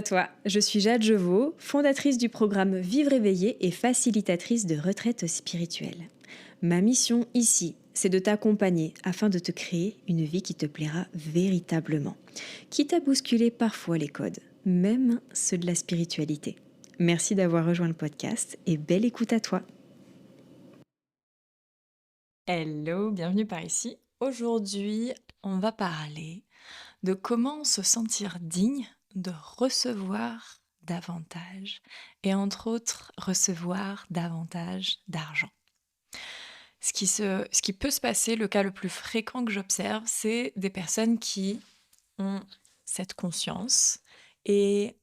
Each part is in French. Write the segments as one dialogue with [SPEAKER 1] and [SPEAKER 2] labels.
[SPEAKER 1] À toi, je suis Jade Jevaux, fondatrice du programme Vivre éveillé et facilitatrice de retraite spirituelle. Ma mission ici, c'est de t'accompagner afin de te créer une vie qui te plaira véritablement, quitte à bousculer parfois les codes, même ceux de la spiritualité. Merci d'avoir rejoint le podcast et belle écoute à toi. Hello, bienvenue par ici. Aujourd'hui, on va parler de comment se sentir digne de recevoir davantage et entre autres recevoir davantage d'argent. Ce qui peut se passer, le cas le plus fréquent que j'observe, c'est des personnes qui ont cette conscience et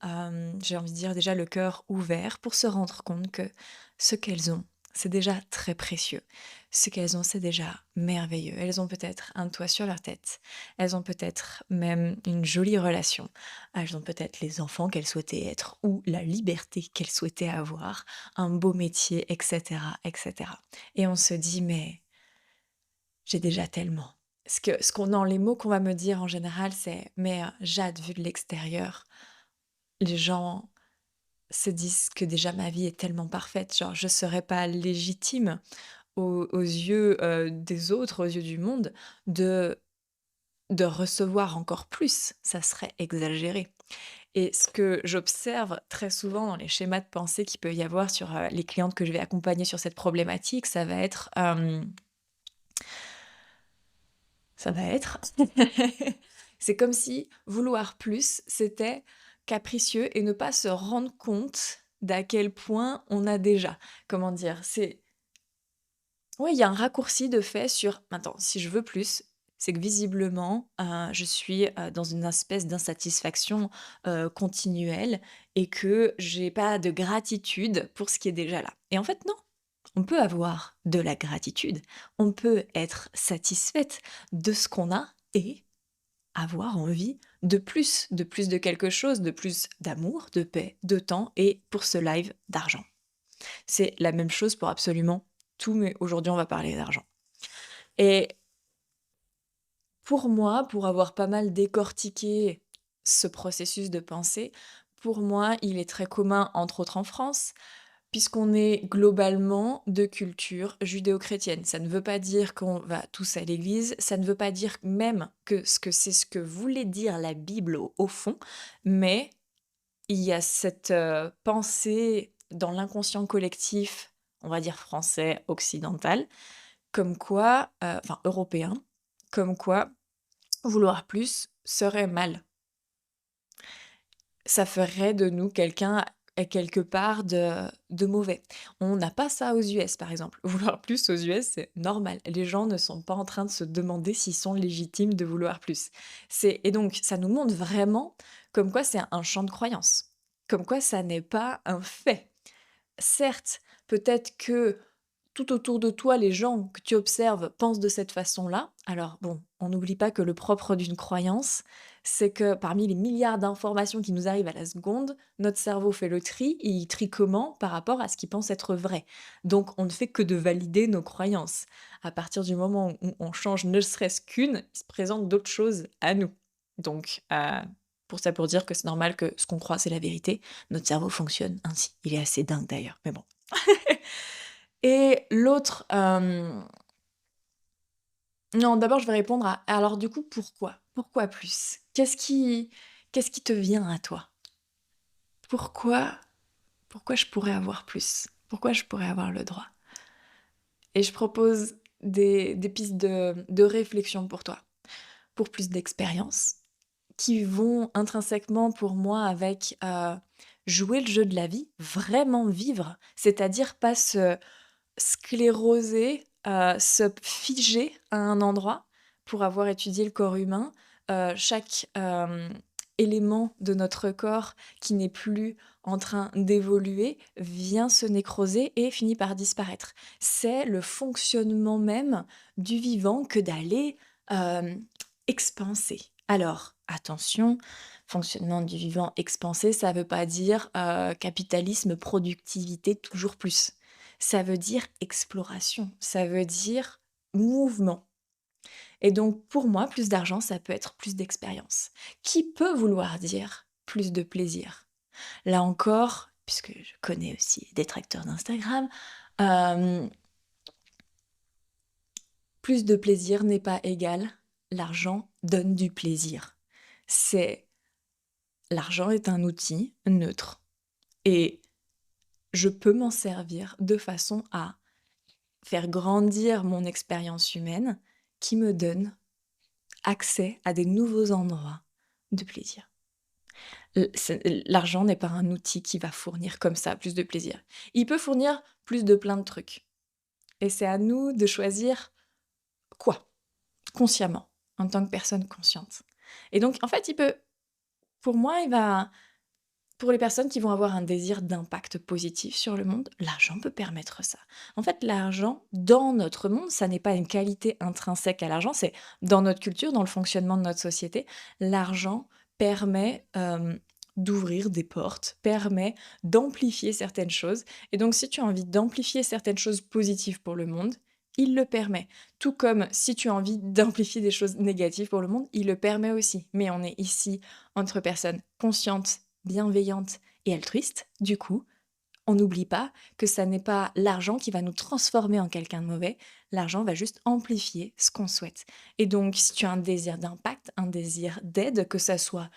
[SPEAKER 1] j'ai envie de dire déjà le cœur ouvert pour se rendre compte que ce qu'elles ont, c'est déjà très précieux. Ce qu'elles ont, c'est déjà merveilleux. Elles ont peut-être un toit sur leur tête. Elles ont peut-être même une jolie relation. Elles ont peut-être les enfants qu'elles souhaitaient être ou la liberté qu'elles souhaitaient avoir, un beau métier, etc., etc. Et on se dit, mais j'ai déjà tellement. Les mots qu'on va me dire en général, c'est: «Mais, Jade, vu de l'extérieur, les gens se disent que déjà ma vie est tellement parfaite, genre je serais pas légitime aux yeux, des autres, aux yeux du monde de recevoir encore plus, ça serait exagéré». Et ce que j'observe très souvent dans les schémas de pensée qu'il peut y avoir sur, les clientes que je vais accompagner sur cette problématique, ça va être c'est comme si vouloir plus, c'était capricieux et ne pas se rendre compte d'à quel point on a déjà. Comment dire? Ouais, il y a un raccourci de fait sur: «Attends, si je veux plus, c'est que visiblement, je suis, dans une espèce d'insatisfaction, continuelle et que j'ai pas de gratitude pour ce qui est déjà là». Et en fait, non, on peut avoir de la gratitude, on peut être satisfaite de ce qu'on a et avoir envie de plus de quelque chose, de plus d'amour, de paix, de temps et pour ce live, d'argent. C'est la même chose pour absolument tout, mais aujourd'hui, on va parler d'argent. Et pour moi, pour avoir pas mal décortiqué ce processus de pensée, pour moi, il est très commun, entre autres en France, puisqu'on est globalement de culture judéo-chrétienne. Ça ne veut pas dire qu'on va tous à l'église, ça ne veut pas dire même que c'est ce que voulait dire la Bible au fond, mais il y a cette, pensée dans l'inconscient collectif, on va dire français, occidental, comme quoi, enfin européen, comme quoi vouloir plus serait mal. Ça ferait de nous quelqu'un quelque part de mauvais. On n'a pas ça aux US, par exemple. Vouloir plus aux US, c'est normal. Les gens ne sont pas en train de se demander s'ils sont légitimes de vouloir plus. Et donc ça nous montre vraiment comme quoi c'est un champ de croyance, comme quoi ça n'est pas un fait. Certes, peut-être que tout autour de toi, les gens que tu observes pensent de cette façon-là. Alors bon, on n'oublie pas que le propre d'une croyance, c'est que parmi les milliards d'informations qui nous arrivent à la seconde, notre cerveau fait le tri et il trie comment? Par rapport à ce qu'il pense être vrai. Donc on ne fait que de valider nos croyances. À partir du moment où on change ne serait-ce qu'une, il se présente d'autres choses à nous. Donc pour dire que c'est normal que ce qu'on croit, c'est la vérité. Notre cerveau fonctionne ainsi. Il est assez dingue d'ailleurs, mais bon. Et l'autre, non, d'abord, je vais répondre à alors du coup, pourquoi? Pourquoi plus? Qu'est-ce qui te vient à toi? Pourquoi pourquoi je pourrais avoir plus? Pourquoi je pourrais avoir le droit? Et je propose des pistes de réflexion pour toi. Pour plus d'expérience, qui vont intrinsèquement pour moi avec, jouer le jeu de la vie, vraiment vivre, c'est-à-dire pas se scléroser, se figer à un endroit pour avoir étudié le corps humain. Chaque, élément de notre corps qui n'est plus en train d'évoluer vient se nécroser et finit par disparaître. C'est le fonctionnement même du vivant que d'aller, hem, expanser. Alors attention, fonctionnement du vivant expansé, ça veut pas dire, capitalisme, productivité, toujours plus. Ça veut dire exploration, ça veut dire mouvement. Et donc pour moi, plus d'argent, ça peut être plus d'expérience, qui peut vouloir dire plus de plaisir. Là encore, puisque je connais aussi les détracteurs d'Instagram, hem, plus de plaisir n'est pas égal l'argent donne du plaisir. C'est L'argent est un outil neutre et je peux m'en servir de façon à faire grandir mon expérience humaine qui me donne accès à des nouveaux endroits de plaisir. L'argent n'est pas un outil qui va fournir comme ça plus de plaisir. Il peut fournir plus de plein de trucs et c'est à nous de choisir quoi, consciemment, en tant que personne consciente. Et donc en fait, pour moi, pour les personnes qui vont avoir un désir d'impact positif sur le monde, l'argent peut permettre ça. En fait, l'argent, dans notre monde, ça n'est pas une qualité intrinsèque à l'argent, c'est dans notre culture, dans le fonctionnement de notre société, l'argent permet d'ouvrir des portes, permet d'amplifier certaines choses. Et donc, si tu as envie d'amplifier certaines choses positives pour le monde, il le permet. Tout comme si tu as envie d'amplifier des choses négatives pour le monde, il le permet aussi. Mais on est ici entre personnes conscientes, bienveillante et altruiste, du coup, on n'oublie pas que ça n'est pas l'argent qui va nous transformer en quelqu'un de mauvais, l'argent va juste amplifier ce qu'on souhaite. Et donc, si tu as un désir d'impact, un désir d'aide, que ça soit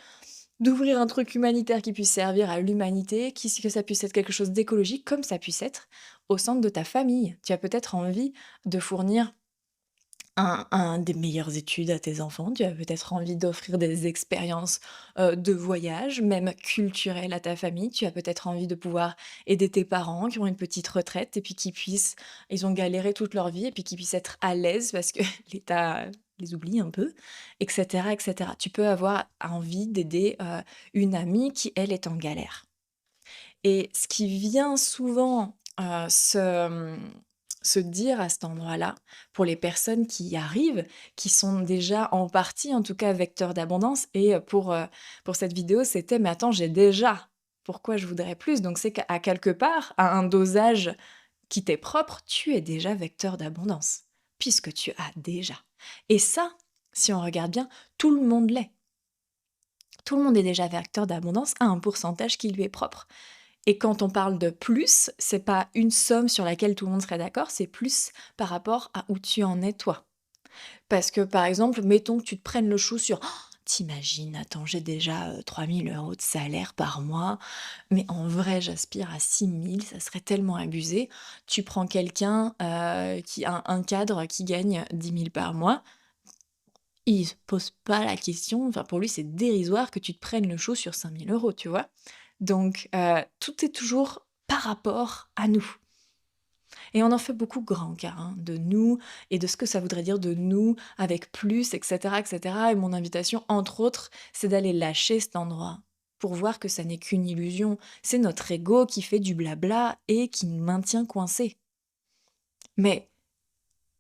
[SPEAKER 1] d'ouvrir un truc humanitaire qui puisse servir à l'humanité, que ça puisse être quelque chose d'écologique, comme ça puisse être au centre de ta famille. Tu as peut-être envie de fournir des meilleures études à tes enfants, tu as peut-être envie d'offrir des expériences, de voyage, même culturelles à ta famille. Tu as peut-être envie de pouvoir aider tes parents qui ont une petite retraite et puis ils ont galéré toute leur vie et puis qu'ils puissent être à l'aise parce que l'État les oublie un peu et cetera et cetera. Tu peux avoir envie d'aider, une amie qui, elle, est en galère. Et ce qui vient souvent, se dire à cet endroit-là, pour les personnes qui y arrivent, qui sont déjà en partie, en tout cas, vecteurs d'abondance et pour cette vidéo, c'était: «Mais attends, j'ai déjà, pourquoi je voudrais plus?» Donc c'est qu'à quelque part, à un dosage qui t'est propre, tu es déjà vecteur d'abondance, puisque tu as déjà. Et ça, si on regarde bien, tout le monde l'est. Tout le monde est déjà vecteur d'abondance à un pourcentage qui lui est propre. Et quand on parle de plus, c'est pas une somme sur laquelle tout le monde serait d'accord, c'est plus par rapport à où tu en es toi. Parce que par exemple, mettons que tu te prennes le chou sur t'imagines, attends, j'ai déjà 3 000 € de salaire par mois, mais en vrai, j'aspire à 6 000, ça serait tellement abusé. Tu prends quelqu'un qui a un cadre qui gagne 10 000 par mois, il se pose pas la question, enfin pour lui, c'est dérisoire que tu te prennes le chou sur 5 000 €, tu vois? Donc tout est toujours par rapport à nous et on en fait beaucoup grand cas, hein, de nous et de ce que ça voudrait dire de nous avec plus et cetera et cetera et mon invitation, entre autres, c'est d'aller lâcher cet endroit pour voir que ça n'est qu'une illusion. C'est notre ego qui fait du blabla et qui nous maintient coincés. Mais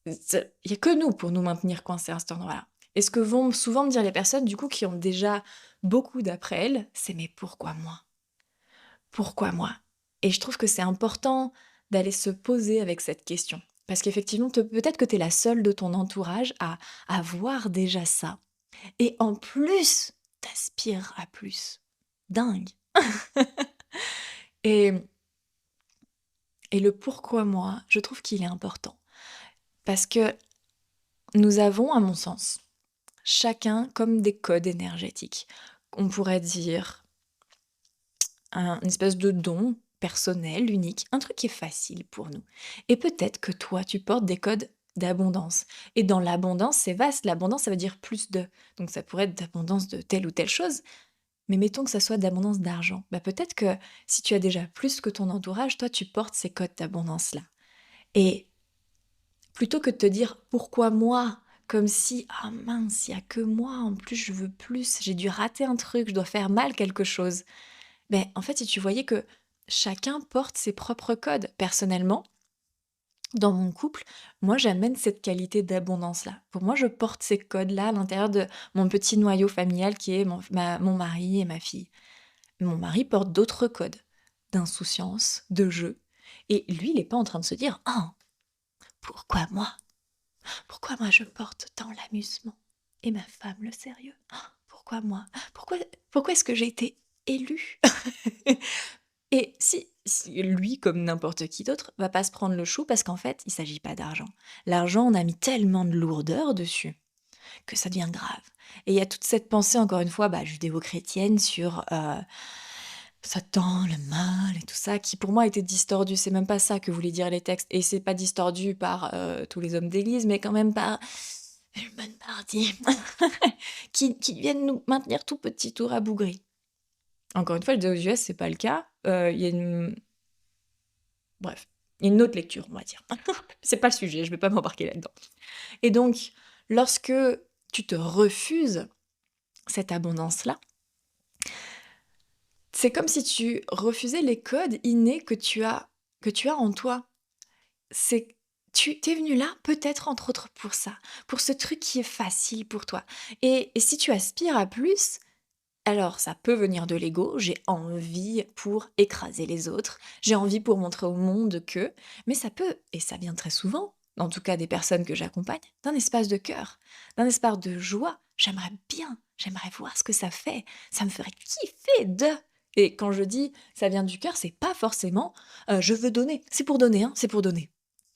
[SPEAKER 1] il y a que nous pour nous maintenir coincés à cet endroit-là. Et ce que vont souvent me dire les personnes, du coup, qui ont déjà beaucoup d'après elles, c'est: «Mais pourquoi moi? Pourquoi moi?» Et je trouve que c'est important d'aller se poser avec cette question. Parce qu'effectivement, peut-être que tu es la seule de ton entourage à avoir déjà ça. Et en plus, t'aspires à plus. Dingue. Et, et le pourquoi moi, je trouve qu'il est important. Parce que nous avons, à mon sens, chacun comme des codes énergétiques. On pourrait dire une espèce de don personnel, unique, un truc qui est facile pour nous. Et peut-être que toi, tu portes des codes d'abondance. Et dans l'abondance, c'est vaste. L'abondance, ça veut dire plus de. Donc ça pourrait être d'abondance de telle ou telle chose. Mais mettons que ça soit d'abondance d'argent. Bah peut-être que si tu as déjà plus que ton entourage, toi, tu portes ces codes d'abondance-là. Et plutôt que de te dire pourquoi moi, comme si ah mince, il y a que moi, en plus je veux plus, j'ai dû rater un truc, je dois faire mal quelque chose. Ben en fait, si tu voyais que chacun porte ses propres codes. Personnellement, dans mon couple, moi, j'amène cette qualité d'abondance-là. Pour moi, je porte ces codes-là à l'intérieur de mon petit noyau familial qui est mon mari et ma fille. Mon mari porte d'autres codes, d'insouciance, de jeu. Et lui, il n'est pas en train de se dire: «Ah, pourquoi moi? Pourquoi moi je porte tant l'amusement? Et ma femme le sérieux? Ah, pourquoi moi? Pourquoi est-ce que j'ai été élue?» lui, comme n'importe qui d'autre, va pas se prendre le chou parce qu'en fait, il s'agit pas d'argent. L'argent, on a mis tellement de lourdeur dessus que ça devient grave. Et il y a toute cette pensée, encore une fois, judéo-chrétienne sur Satan, le mal et tout ça, qui pour moi était distordu. C'est même pas ça que voulaient dire les textes. Et c'est pas distordu par tous les hommes d'église, mais quand même par une bonne partie qui viennent nous maintenir tout petits, tout rabougris. Encore une fois, aux US, c'est pas le cas. Il y a une... Bref, il y a une autre lecture, on va dire. C'est pas le sujet, je vais pas m'embarquer là-dedans. Et donc, lorsque tu te refuses cette abondance-là, c'est comme si tu refusais les codes innés que tu as en toi. C'est tu t'es venu là peut-être entre autres pour ça, pour ce truc qui est facile pour toi. Et si tu aspires à plus, alors ça peut venir de l'ego, j'ai envie pour écraser les autres, j'ai envie pour montrer au monde que, mais ça peut, et ça vient très souvent, en tout cas des personnes que j'accompagne, d'un espace de cœur, d'un espace de joie. J'aimerais bien, j'aimerais voir ce que ça me ferait kiffer de... Et quand je dis ça vient du cœur, c'est pas forcément je veux donner, c'est pour donner, hein, c'est pour donner.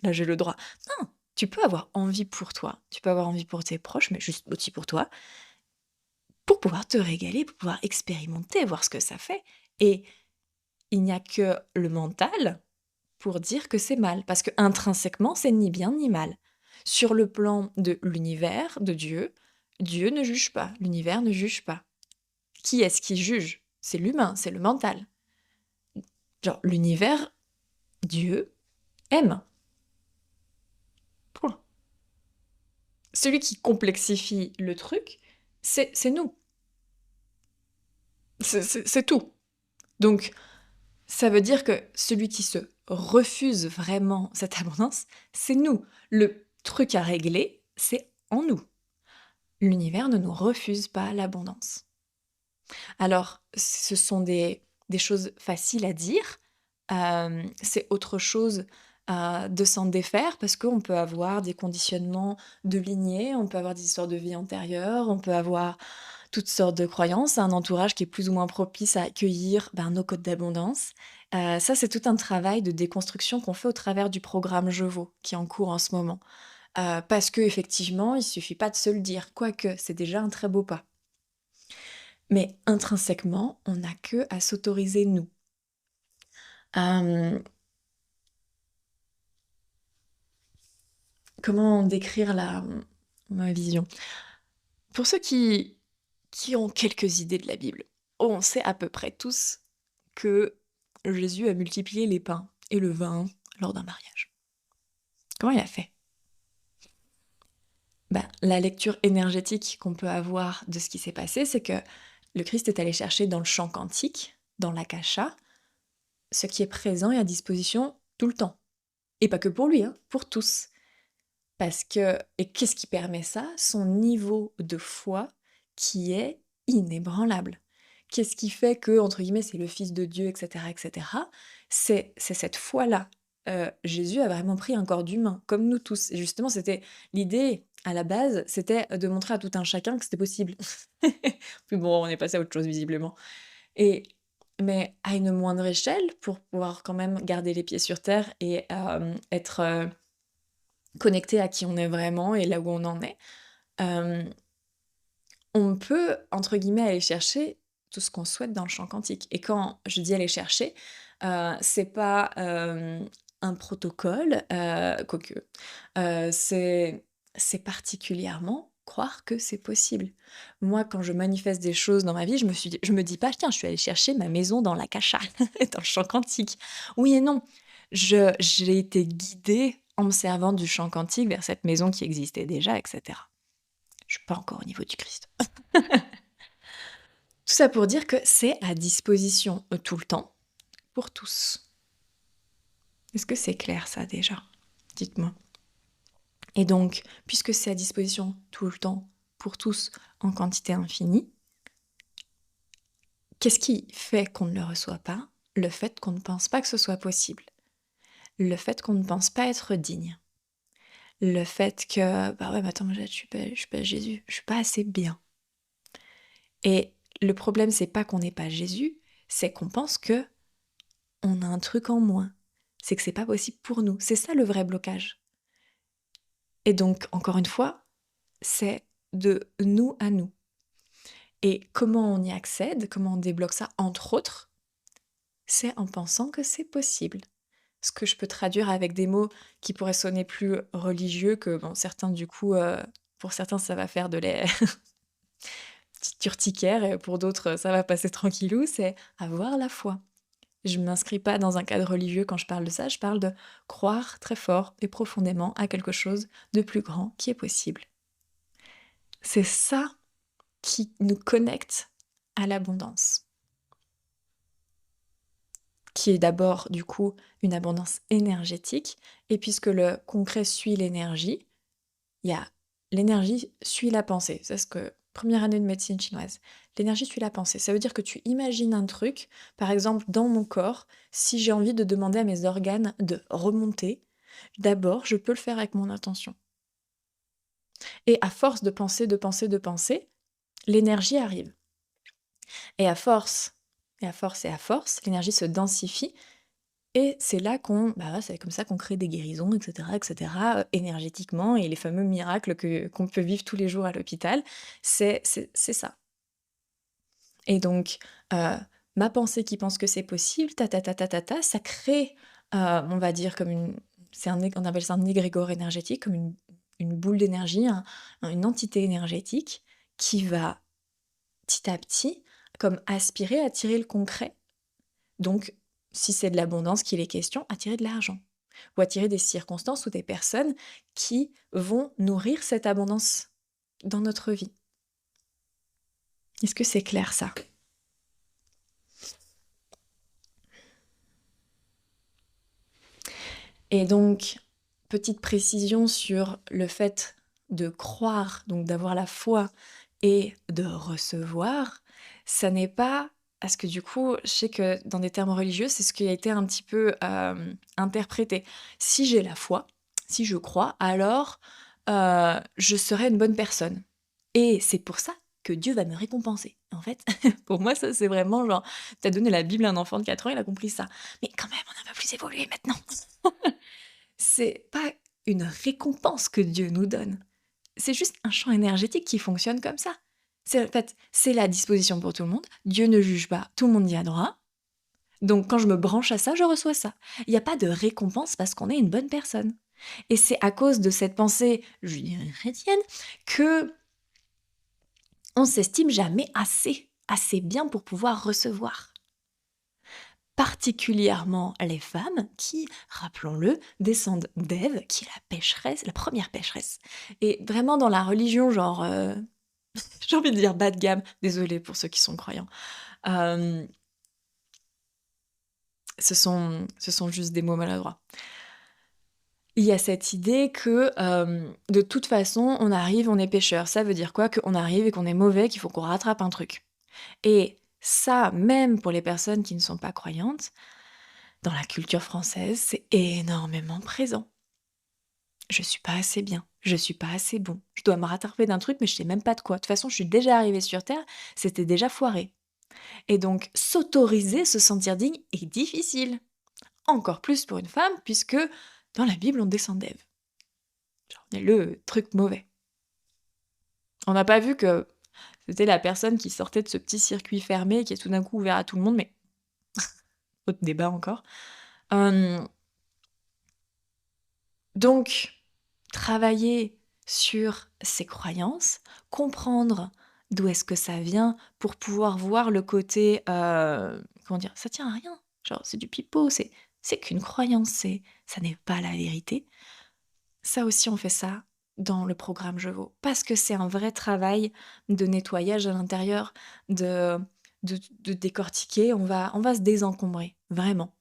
[SPEAKER 1] Là j'ai le droit. Non, tu peux avoir envie pour toi, tu peux avoir envie pour tes proches, mais juste aussi pour toi, pour pouvoir te régaler, pour pouvoir expérimenter, voir ce que ça fait. Et il n'y a que le mental pour dire que c'est mal, parce que intrinsèquement, c'est ni bien ni mal. Sur le plan de l'univers, de Dieu, Dieu ne juge pas, l'univers ne juge pas. Qui est-ce qui juge? C'est l'humain, c'est le mental. Genre, l'univers, Dieu, aime. Point. Celui qui complexifie le truc, c'est nous. C'est tout. Donc, ça veut dire que celui qui se refuse vraiment cette abondance, c'est nous. Le truc à régler, c'est en nous. L'univers ne nous refuse pas l'abondance. Alors, ce sont des choses faciles à dire, c'est autre chose de s'en défaire parce qu'on peut avoir des conditionnements de lignée, on peut avoir des histoires de vie antérieures, on peut avoir toutes sortes de croyances, un entourage qui est plus ou moins propice à accueillir nos codes d'abondance. Ça, c'est tout un travail de déconstruction qu'on fait au travers du programme Je vaux, qui est en cours en ce moment. Parce qu'effectivement, il suffit pas de se le dire, quoique c'est déjà un très beau pas. Mais intrinsèquement, on n'a que à s'autoriser nous. Euh, Comment décrire ma vision? Pour ceux qui ont quelques idées de la Bible, on sait à peu près tous que Jésus a multiplié les pains et le vin lors d'un mariage. Comment il a fait? La lecture énergétique qu'on peut avoir de ce qui s'est passé, c'est que le Christ est allé chercher dans le chant quantique, dans l'akasha, ce qui est présent et à disposition tout le temps. Et pas que pour lui, hein, pour tous. Et qu'est-ce qui permet ça? Son niveau de foi qui est inébranlable. Qu'est-ce qui fait que, entre guillemets, c'est le Fils de Dieu, etc., etc. C'est cette foi-là. Jésus a vraiment pris un corps d'humain, comme nous tous. Et justement, c'était l'idée, à la base, c'était de montrer à tout un chacun que c'était possible. Puis bon, on est passé à autre chose, visiblement. Mais à une moindre échelle, pour pouvoir quand même garder les pieds sur terre et être connecté à qui on est vraiment et là où on en est, on peut, entre guillemets, aller chercher tout ce qu'on souhaite dans le champ quantique. Et quand je dis aller chercher, c'est pas un protocole, quoique, c'est particulièrement croire que c'est possible. Moi, quand je manifeste des choses dans ma vie, je me dis pas, tiens, je suis allée chercher ma maison dans l'akasha, dans le champ quantique. Oui et non. J'ai été guidée en me servant du chant quantique vers cette maison qui existait déjà, etc. Je suis pas encore au niveau du Christ. Tout ça pour dire que c'est à disposition tout le temps, pour tous. Est-ce que c'est clair ça déjà? Dites-moi. Et donc, puisque c'est à disposition tout le temps, pour tous, en quantité infinie, qu'est-ce qui fait qu'on ne le reçoit pas? Le fait qu'on ne pense pas que ce soit possible. Le fait qu'on ne pense pas être digne. Le fait que, ouais, mais attends, je suis pas Jésus, je suis pas assez bien. Et le problème, c'est pas qu'on n'est pas Jésus, c'est qu'on pense que on a un truc en moins. C'est que c'est pas possible pour nous. C'est ça le vrai blocage. Et donc, encore une fois, c'est de nous à nous. Et comment on y accède, comment on débloque ça, entre autres, c'est en pensant que c'est possible. Ce que je peux traduire avec des mots qui pourraient sonner plus religieux que, bon, certains du coup, pour certains ça va faire de les petites urticaires et pour d'autres, ça va passer tranquillou, c'est avoir la foi. Je ne m'inscris pas dans un cadre religieux quand je parle de ça, je parle de croire très fort et profondément à quelque chose de plus grand qui est possible. C'est ça qui nous connecte à l'abondance, qui est d'abord du coup une abondance énergétique, et puisque le concret suit l'énergie, il y a l'énergie suit la pensée. C'est ce que première année de médecine chinoise. L'énergie suit la pensée. Ça veut dire que tu imagines un truc, par exemple dans mon corps, si j'ai envie de demander à mes organes de remonter, d'abord je peux le faire avec mon intention. Et à force de penser, de penser, de penser, l'énergie arrive. Et à force, et à force, et à force, l'énergie se densifie. Et c'est là c'est comme ça qu'on crée des guérisons, etc., énergétiquement, et les fameux miracles qu'on peut vivre tous les jours à l'hôpital, c'est ça. Et donc, ma pensée qui pense que c'est possible, ça crée, on va dire comme on appelle ça un égrégore énergétique, comme une boule d'énergie, une entité énergétique qui va petit à petit, comme aspirer, attirer le concret. Donc, si c'est de l'abondance qu'il est question, attirer de l'argent. Ou attirer des circonstances ou des personnes qui vont nourrir cette abondance dans notre vie. Est-ce que c'est clair ça? Et donc, petite précision sur le fait de croire, donc d'avoir la foi et de recevoir, ça n'est pas... Parce que du coup, je sais que dans des termes religieux, c'est ce qui a été un petit peu interprété. Si j'ai la foi, si je crois, alors je serai une bonne personne. Et c'est pour ça que Dieu va me récompenser. En fait, pour moi, ça c'est vraiment genre, t'as donné la Bible à un enfant de 4 ans, il a compris ça. Mais quand même, on a un peu plus évolué maintenant. C'est pas une récompense que Dieu nous donne. C'est juste un champ énergétique qui fonctionne comme ça. En fait, c'est la disposition pour tout le monde. Dieu ne juge pas, tout le monde y a droit. Donc quand je me branche à ça, je reçois ça. Il n'y a pas de récompense parce qu'on est une bonne personne. Et c'est à cause de cette pensée, je dirais chrétienne, que on s'estime jamais assez bien pour pouvoir recevoir. Particulièrement les femmes qui, rappelons-le, descendent d'Ève, qui est la pécheresse, la première pécheresse. Et vraiment dans la religion, genre, j'ai envie de dire bas de gamme, désolée pour ceux qui sont croyants, euh, ce sont juste des mots maladroits. Il y a cette idée que de toute façon, on arrive, on est pécheur. Ça veut dire quoi? Qu'on arrive et qu'on est mauvais, qu'il faut qu'on rattrape un truc. Et ça, même pour les personnes qui ne sont pas croyantes, dans la culture française, c'est énormément présent. Je suis pas assez bien, je suis pas assez bon, je dois me rattraper d'un truc, mais je sais même pas de quoi. De toute façon, je suis déjà arrivée sur Terre, c'était déjà foiré. Et donc, s'autoriser, se sentir digne est difficile. Encore plus pour une femme, puisque dans la Bible, on descend d'Ève. Genre, on est le truc mauvais. On n'a pas vu que c'était la personne qui sortait de ce petit circuit fermé qui est tout d'un coup ouvert à tout le monde, mais autre débat encore. Donc, travailler sur ses croyances, comprendre d'où est-ce que ça vient pour pouvoir voir le côté, comment dire, ça tient à rien. Genre, c'est du pipeau, c'est qu'une croyance, ça n'est pas la vérité. Ça aussi, on fait ça dans le programme Je Vaux, parce que c'est un vrai travail de nettoyage à l'intérieur, de, de décortiquer. On va se désencombrer, vraiment,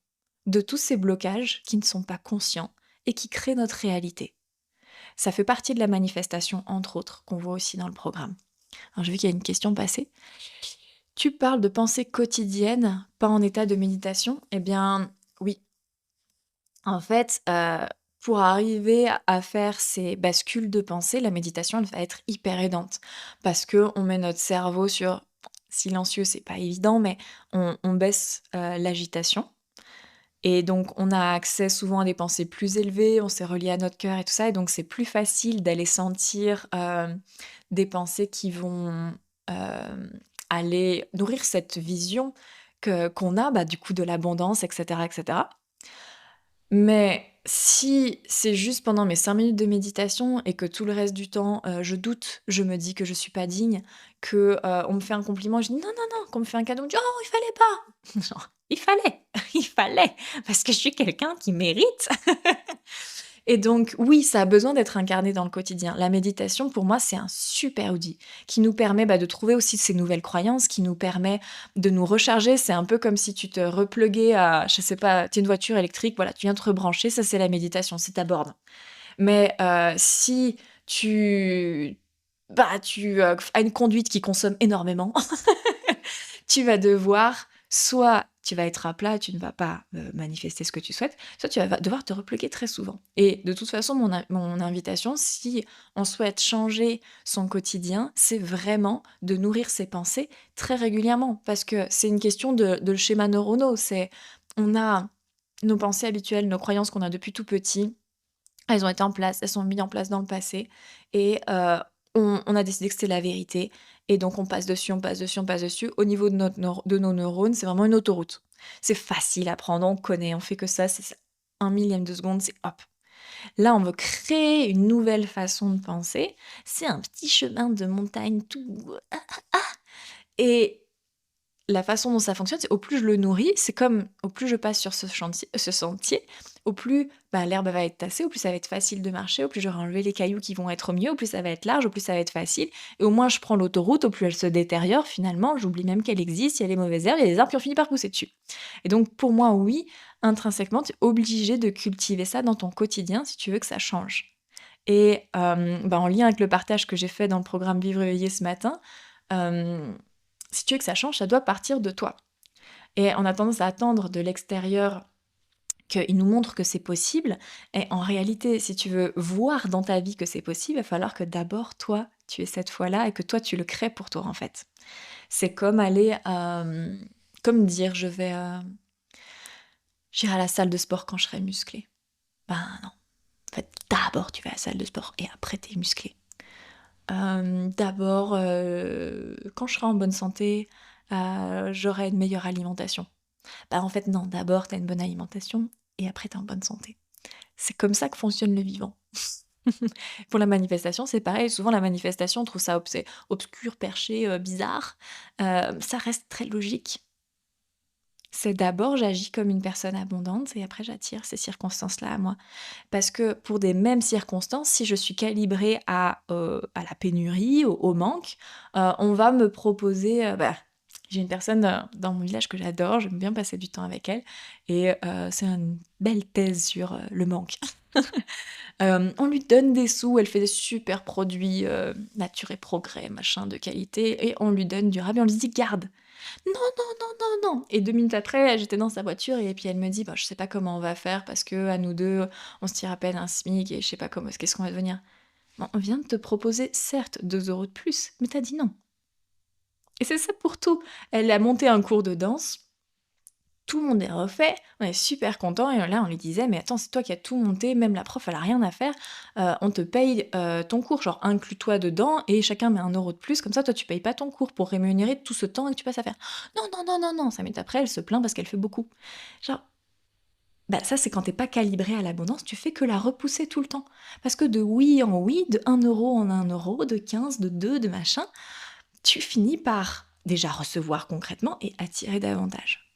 [SPEAKER 1] de tous ces blocages qui ne sont pas conscients et qui créent notre réalité. Ça fait partie de la manifestation, entre autres, qu'on voit aussi dans le programme. Alors, j'ai vu qu'il y a une question passée. Tu parles de pensée quotidienne, pas en état de méditation? Eh bien, oui. En fait, pour arriver à faire ces bascules de pensée, la méditation, elle va être hyper aidante. Parce qu'on met notre cerveau sur silencieux, c'est pas évident, mais on baisse l'agitation. Et donc on a accès souvent à des pensées plus élevées, on s'est relié à notre cœur et tout ça et donc c'est plus facile d'aller sentir, des pensées qui vont, aller nourrir cette vision qu'on a, bah, du coup de l'abondance et cetera. Mais si c'est juste pendant mes 5 minutes de méditation et que tout le reste du temps, je doute, je me dis que je suis pas digne, que, on me fait un compliment, je dis: «Non, non, non», qu'on me fait un cadeau, on me dit: «Oh, il fallait pas!» genre, il fallait, il fallait, parce que je suis quelqu'un qui mérite. Et donc oui, ça a besoin d'être incarné dans le quotidien. La méditation, pour moi, c'est un super outil qui nous permet, bah, de trouver aussi ces nouvelles croyances, qui nous permet de nous recharger. C'est un peu comme si tu te repluguais à, je sais pas, tu une voiture électrique, voilà, tu viens te rebrancher, ça c'est la méditation, c'est ta borne. Mais si tu as une conduite qui consomme énormément, tu vas devoir soit tu vas être à plat, tu ne vas pas, manifester ce que tu souhaites, soit tu vas devoir te repluguer très souvent. Et de toute façon, mon invitation, si on souhaite changer son quotidien, c'est vraiment de nourrir ses pensées très régulièrement. Parce que c'est une question de schéma neuronaux, on a nos pensées habituelles, nos croyances qu'on a depuis tout petit, elles ont été en place, elles sont mises en place dans le passé et on a décidé que c'était la vérité et donc on passe dessus, on passe dessus, on passe dessus. Au niveau de nos neurones, c'est vraiment une autoroute. C'est facile à prendre, on connaît, on fait que ça, c'est 1 millième de seconde, c'est hop. Là, on veut créer une nouvelle façon de penser. C'est un petit chemin de montagne tout et la façon dont ça fonctionne, c'est au plus je le nourris, c'est comme au plus je passe sur ce sentier, au plus, bah, l'herbe va être tassée, au plus ça va être facile de marcher, au plus j'aurai enlevé les cailloux qui vont être au mieux, au plus ça va être large, au plus ça va être facile et au moins je prends l'autoroute, au plus elle se détériore finalement, j'oublie même qu'elle existe, il y a les mauvaises herbes, il y a des arbres qui ont fini par pousser dessus. Et donc pour moi, oui, intrinsèquement, tu es obligé de cultiver ça dans ton quotidien si tu veux que ça change. Et bah, en lien avec le partage que j'ai fait dans le programme Vivre éveillé ce matin, hem, si tu veux que ça change, ça doit partir de toi. Et on a tendance à attendre de l'extérieur qu'il nous montre que c'est possible. Et en réalité, si tu veux voir dans ta vie que c'est possible, il va falloir que d'abord, toi, tu aies cette foi-là et que toi, tu le crées pour toi, en fait. C'est comme aller, comme dire, j'irai à la salle de sport quand je serai musclée. Ben non. En fait, d'abord, tu vas à la salle de sport et après, t'es musclé. D'abord, quand je serai en bonne santé, j'aurai une meilleure alimentation. Bah, en fait, non, d'abord, tu as une bonne alimentation et après, tu es en bonne santé. C'est comme ça que fonctionne le vivant. Pour la manifestation, c'est pareil. Souvent, la manifestation, on trouve ça obscur, perché, bizarre. Ça reste très logique. C'est d'abord, j'agis comme une personne abondante et après, j'attire ces circonstances-là à moi. Parce que pour des mêmes circonstances, si je suis calibrée à la pénurie, au manque, on va me proposer, bah, j'ai une personne, dans mon village que j'adore, j'aime bien passer du temps avec elle et c'est une belle thèse sur, le manque. On lui donne des sous, elle fait des super produits, Nature et Progrès, machin, de qualité et on lui donne du rabais, on lui dit: «Garde». «Non, non, non, non, non» et 2 minutes après, j'étais dans sa voiture et puis elle me dit: «Bah, je sais pas comment on va faire parce que à nous 2, on se tire à peine un SMIC et je sais pas comment qu'est-ce qu'on va devenir». Bon, on vient de te proposer certes 2 € de plus, mais tu dit non et c'est ça pour tout. Elle a monté un cours de danse, tout le monde est refait, on est super content et là on lui disait: «Mais attends, c'est toi qui as tout monté, même la prof elle a rien à faire, on te paye, ton cours, genre inclus-toi dedans et chacun met 1 € de plus, comme ça toi tu payes pas ton cours pour rémunérer tout ce temps que tu passes à faire». «Non, non, non, non, non», 5 minutes après elle se plaint parce qu'elle fait beaucoup. Genre, bah, ça c'est quand tu pas calibré à l'abondance, tu fais que la repousser tout le temps. Parce que de oui en oui, de 1 € en 1 €, de 15, de 2, de machin, tu finis par déjà recevoir concrètement et attirer davantage.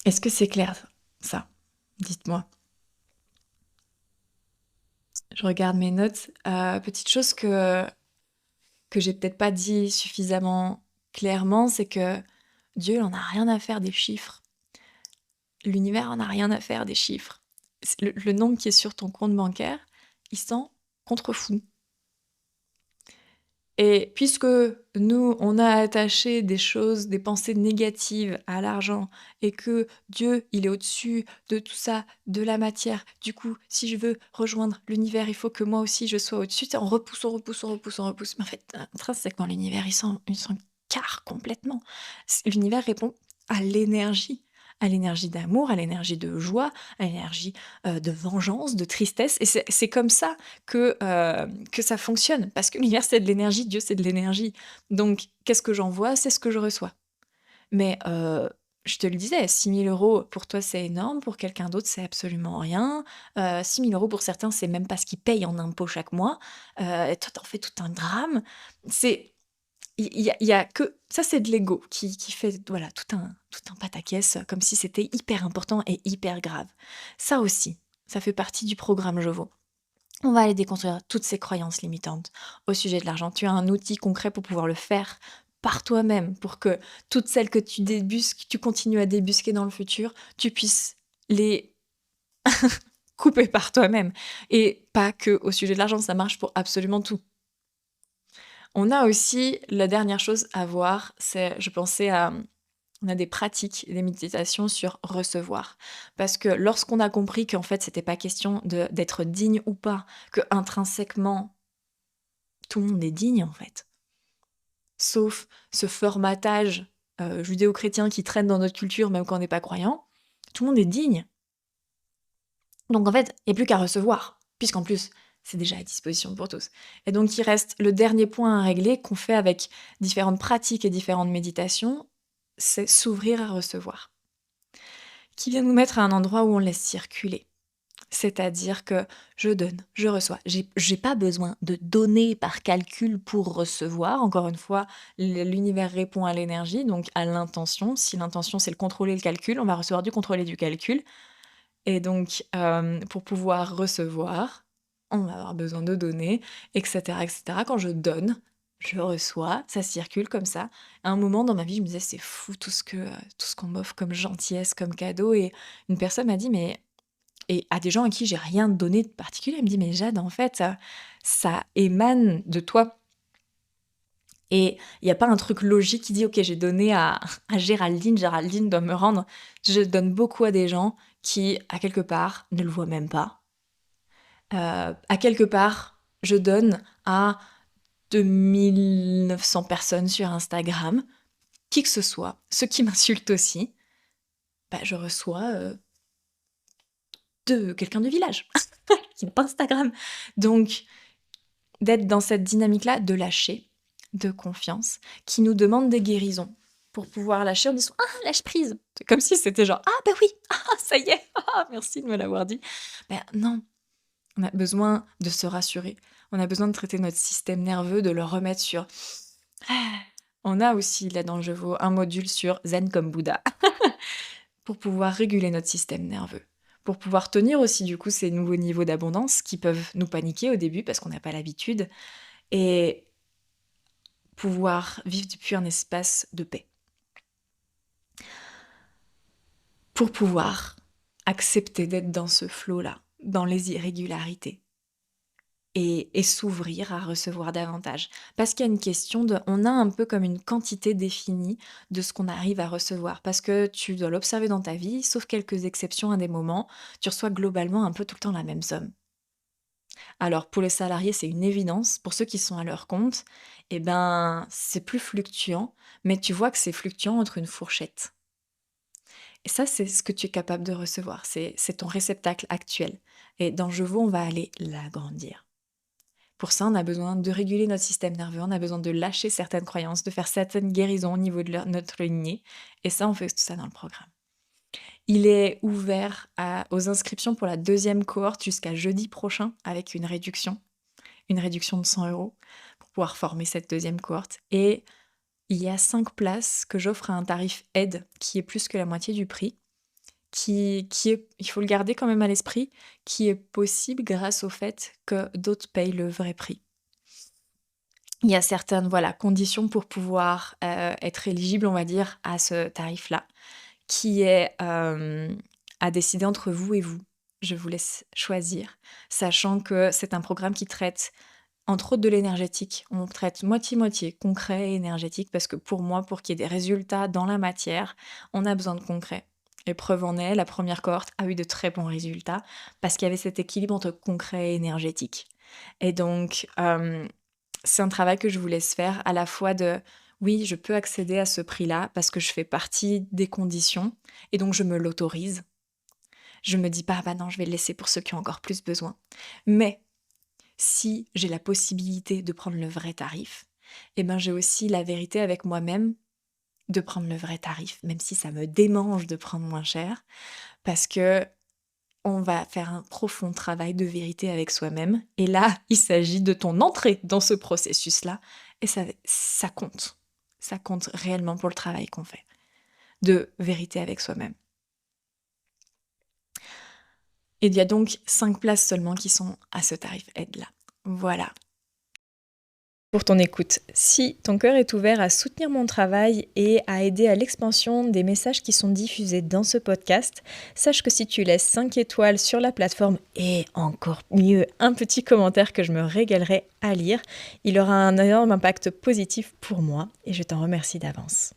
[SPEAKER 1] Est-ce que c'est clair ça? Dites-moi. Je regarde mes notes. Petite chose que j'ai peut-être pas dit suffisamment clairement, c'est que Dieu en a rien à faire des chiffres. L'univers en a rien à faire des chiffres. Le nombre qui est sur ton compte bancaire, il s'en contrefout. Et puisque nous, on a attaché des choses, des pensées négatives à l'argent et que Dieu, il est au-dessus de tout ça, de la matière, du coup, si je veux rejoindre l'univers, il faut que moi aussi je sois au-dessus. On repousse, on repousse, on repousse, on repousse. Mais en fait, intrinsèquement, l'univers, il s'en carre complètement. L'univers répond. à l'énergie d'amour, à l'énergie de joie, à l'énergie, de vengeance, de tristesse et c'est comme ça que ça fonctionne parce que l'univers, c'est de l'énergie, Dieu, c'est de l'énergie. Donc qu'est-ce que j'envoie? C'est ce que je reçois. Mais je te le disais, 6 000 € pour toi, c'est énorme, pour quelqu'un d'autre, c'est absolument rien. 6 000 € pour certains, c'est même pas ce qu'ils payent en impôts chaque mois. Et toi, tu fais tout un drame. C'est il y a que ça, c'est de l'ego qui fait, voilà, tout un pataquès, comme si c'était hyper important et hyper grave. Ça aussi, ça fait partie du programme Jovo. On va aller déconstruire toutes ces croyances limitantes au sujet de l'argent. Tu as un outil concret pour pouvoir le faire par toi-même, pour que toutes celles que tu débusques, tu continues à débusquer dans le futur, tu puisses les couper par toi-même. Et pas que au sujet de l'argent, ça marche pour absolument tout. On a aussi la dernière chose à voir, c'est, je pensais à, on a des pratiques, des méditations sur recevoir. Parce que lorsqu'on a compris qu'en fait, c'était pas question d'être digne ou pas, que intrinsèquement, tout le monde est digne en fait. Sauf ce formatage judéo-chrétien qui traîne dans notre culture, même quand on n'est pas croyant, tout le monde est digne. Donc en fait, il n'y a plus qu'à recevoir, puisqu'en plus, c'est déjà à disposition pour tous. Et donc il reste le dernier point à régler qu'on fait avec différentes pratiques et différentes méditations, c'est s'ouvrir à recevoir. Qui vient nous mettre à un endroit où on laisse circuler. C'est-à-dire que je donne, je reçois. J'ai pas besoin de donner par calcul pour recevoir. Encore une fois, l'univers répond à l'énergie, donc à l'intention. Si l'intention, c'est le contrôler le calcul, on va recevoir du contrôler du calcul. Et donc, pour pouvoir recevoir, on va avoir besoin de donner, etc., etc. Quand je donne, je reçois, ça circule comme ça. À un moment dans ma vie, je me disais: «C'est fou tout ce qu'on m'offre comme gentillesse, comme cadeau» et une personne m'a dit: «Mais» et à des gens à qui j'ai rien donné de particulier, elle me dit: «Mais Jade, en fait, ça émane de toi». Et il y a pas un truc logique qui dit: «OK, j'ai donné à Géraldine, Géraldine doit me rendre». Je donne beaucoup à des gens qui, à quelque part, ne le voient même pas. À quelque part, je donne à 2 900 personnes sur Instagram, qui que ce soit, ceux qui m'insultent aussi, bah, je reçois, de quelqu'un du village qui n'a pas Instagram. Donc d'être dans cette dynamique-là de lâcher, de confiance, qui nous demande des guérisons. Pour pouvoir lâcher, on dit: «Ah, lâche prise!» C'est comme si c'était genre: «Ah bah oui! Ah ça y est! Ah merci de me l'avoir dit!» Ben non, on a besoin de se rassurer. On a besoin de traiter notre système nerveux, de le remettre sur on a aussi, là, dans le Jeuveau, un module sur zen comme Bouddha pour pouvoir réguler notre système nerveux. Pour pouvoir tenir aussi, du coup, ces nouveaux niveaux d'abondance qui peuvent nous paniquer au début parce qu'on n'a pas l'habitude et pouvoir vivre depuis un espace de paix. Pour pouvoir accepter d'être dans ce flot-là, dans les irrégularités et s'ouvrir à recevoir davantage. Parce qu'il y a une question de on a un peu comme une quantité définie de ce qu'on arrive à recevoir. Parce que tu dois l'observer dans ta vie, sauf quelques exceptions à des moments, tu reçois globalement un peu tout le temps la même somme. Alors pour les salariés, c'est une évidence. Pour ceux qui sont à leur compte, eh ben, c'est plus fluctuant, mais tu vois que c'est fluctuant entre une fourchette. Et ça, c'est ce que tu es capable de recevoir. C'est ton réceptacle actuel. Et dans Je vaux, on va aller l'agrandir. Pour ça, on a besoin de réguler notre système nerveux, on a besoin de lâcher certaines croyances, de faire certaines guérisons au niveau de notre lignée. Et ça, on fait tout ça dans le programme. Il est ouvert aux inscriptions pour la deuxième cohorte jusqu'à jeudi prochain avec une réduction de 100 € pour pouvoir former cette deuxième cohorte. Et il y a 5 places que j'offre à un tarif aide qui est plus que la moitié du prix, qui est, il faut le garder quand même à l'esprit, qui est possible grâce au fait que d'autres payent le vrai prix. Il y a certaines voilà, conditions pour pouvoir être éligible, on va dire, à ce tarif-là, qui est à décider entre vous et vous. Je vous laisse choisir, sachant que c'est un programme qui traite entre autres de l'énergétique. On traite moitié-moitié, concret et énergétique, parce que pour moi, pour qu'il y ait des résultats dans la matière, on a besoin de concret. Et preuve en est, la première cohorte a eu de très bons résultats, parce qu'il y avait cet équilibre entre concret et énergétique. Et donc, c'est un travail que je vous laisse faire, à la fois de Oui, je peux accéder à ce prix-là parce que je fais partie des conditions et donc je me l'autorise. Je me dis pas: «Ah bah non, je vais le laisser pour ceux qui ont encore plus besoin». Mais si j'ai la possibilité de prendre le vrai tarif, eh ben, j'ai aussi la vérité avec moi-même de prendre le vrai tarif, même si ça me démange de prendre moins cher, parce que on va faire un profond travail de vérité avec soi-même et là, il s'agit de ton entrée dans ce processus-là et ça compte. Ça compte réellement pour le travail qu'on fait, de vérité avec soi-même. Et il y a donc 5 places seulement qui sont à ce tarif aide-là. Voilà. Pour ton écoute. Si ton cœur est ouvert à soutenir mon travail et à aider à l'expansion des messages qui sont diffusés dans ce podcast, sache que si tu laisses 5 étoiles sur la plateforme et encore mieux un petit commentaire que je me régalerai à lire, il aura un énorme impact positif pour moi et je t'en remercie d'avance.